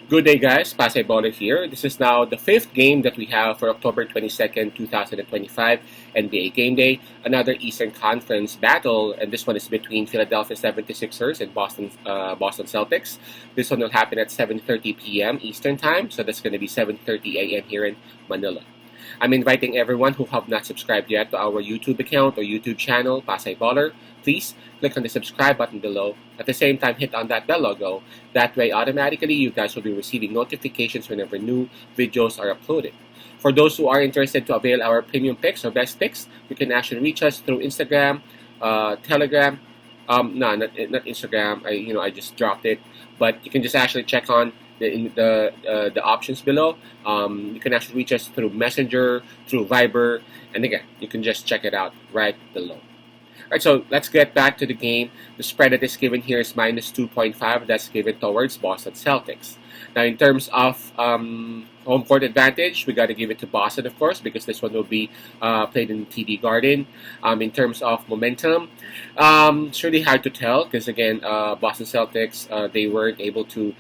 Good day, guys. Pasay Baller here. This is now the fifth game that we have for October 22nd, 2025, NBA Game Day. Another Eastern Conference battle, and this one is between Philadelphia 76ers and Boston Celtics. This one will happen at 7:30 p.m. Eastern Time, so that's going to be 7:30 a.m. here in Manila. I'm inviting everyone who have not subscribed yet to our YouTube account or YouTube channel, Pasay Baller. Please click on the subscribe button below. At the same time, hit on that bell logo. That way, automatically, you guys will be receiving notifications whenever new videos are uploaded. For those who are interested to avail our premium picks or best picks, you can actually reach us through Instagram, Telegram. No, not Instagram. I just dropped it, but you can just actually check on the options below. You can actually reach us through Messenger, through Viber, and again, you can just check it out right below. All right, so let's get back to the game. The spread that is given here is minus 2.5. That's given towards Boston Celtics. Now, in terms of home court advantage, we got to give it to Boston, of course, because this one will be played in TD Garden. In terms of momentum, it's really hard to tell because, again, Boston Celtics, they weren't able to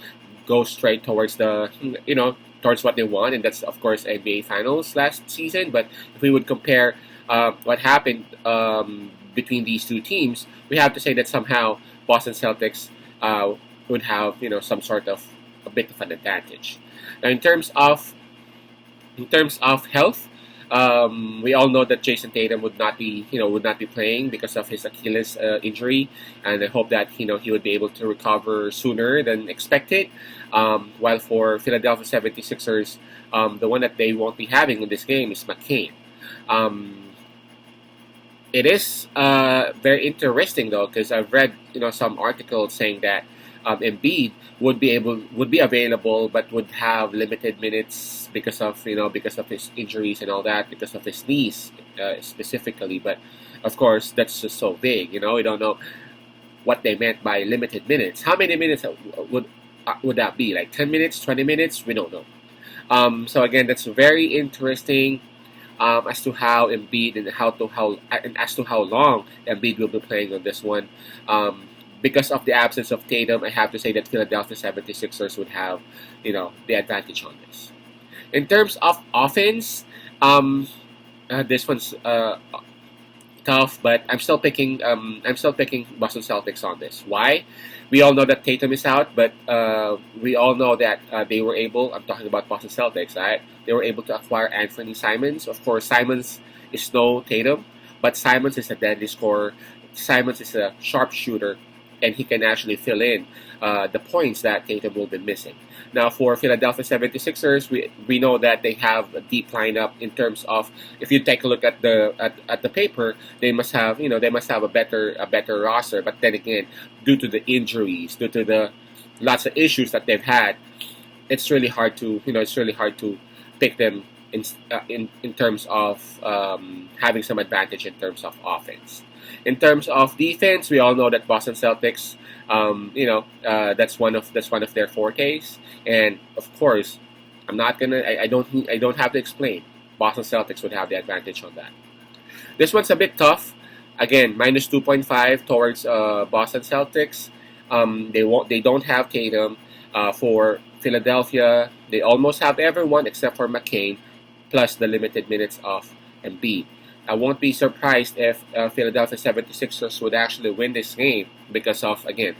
go straight towards towards what they want, and that's, of course, NBA Finals last season. But if we would compare what happened between these two teams, we have to say that somehow Boston Celtics would have some sort of a bit of an advantage. Now, in terms of health, we all know that Jason Tatum would not be playing because of his Achilles injury, and I hope that he would be able to recover sooner than expected. While for Philadelphia 76ers, the one that they won't be having in this game is McCain. Um, it is very interesting though, because I've read some articles saying that Embiid would be available, but would have limited minutes because of his injuries and all that, because of his knees specifically. But of course, that's just so vague. We don't know what they meant by limited minutes. How many minutes would that be? Like 10 minutes, 20 minutes? We don't know. So again, that's very interesting as to how Embiid and as to how long Embiid will be playing on this one. Because of the absence of Tatum, I have to say that Philadelphia 76ers would have, the advantage on this. In terms of offense, this one's tough, but I'm still picking Boston Celtics on this. Why? We all know that Tatum is out, but we all know that they were able. I'm talking about Boston Celtics, right? They were able to acquire Anthony Simons. Of course, Simons is no Tatum, but Simons is a deadly scorer. Simons is a sharpshooter, and he can actually fill in the points that Tatum will be missing. Now, for Philadelphia 76ers, we know that they have a deep lineup in terms of, if you take a look at the paper, they must have a better roster. But then again, due to the injuries, due to the lots of issues that they've had, it's really hard to pick them in terms of having some advantage in terms of offense. In terms of defense, we all know that Boston Celtics, that's one of their fortes, and of course, I don't have to explain. Boston Celtics would have the advantage on that. This one's a bit tough. Again, minus 2.5 towards Boston Celtics. They don't have Tatum. For Philadelphia, they almost have everyone except for McCain, plus the limited minutes of Embiid. I won't be surprised if Philadelphia 76ers would actually win this game because of the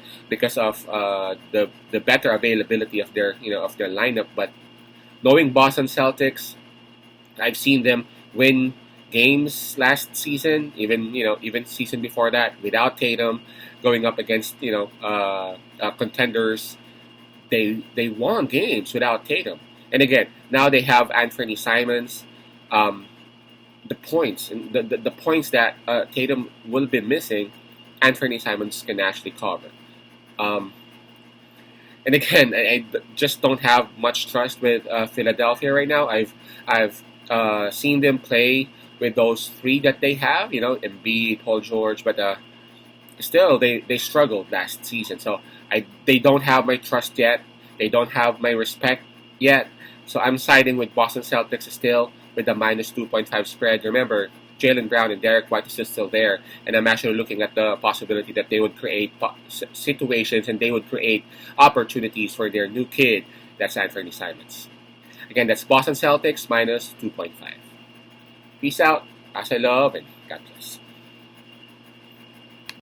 better availability of their lineup. But knowing Boston Celtics, I've seen them win games last season, even season before that, without Tatum, going up against contenders. They won games without Tatum, and again now they have Anthony Simons. The points and the points that Tatum will be missing, Anthony Simons can actually cover. And again, I just don't have much trust with Philadelphia right now. I've seen them play with those three that they have, Embiid, Paul George, but still they struggled last season. So they don't have my trust yet. They don't have my respect yet. So I'm siding with Boston Celtics still with the minus 2.5 spread. Remember, Jaylen Brown and Derek White is still there, and I'm actually looking at the possibility that they would create situations and they would create opportunities for their new kid That's Anthony Simons. Again, that's Boston Celtics minus 2.5. Peace out. As I love, and God bless.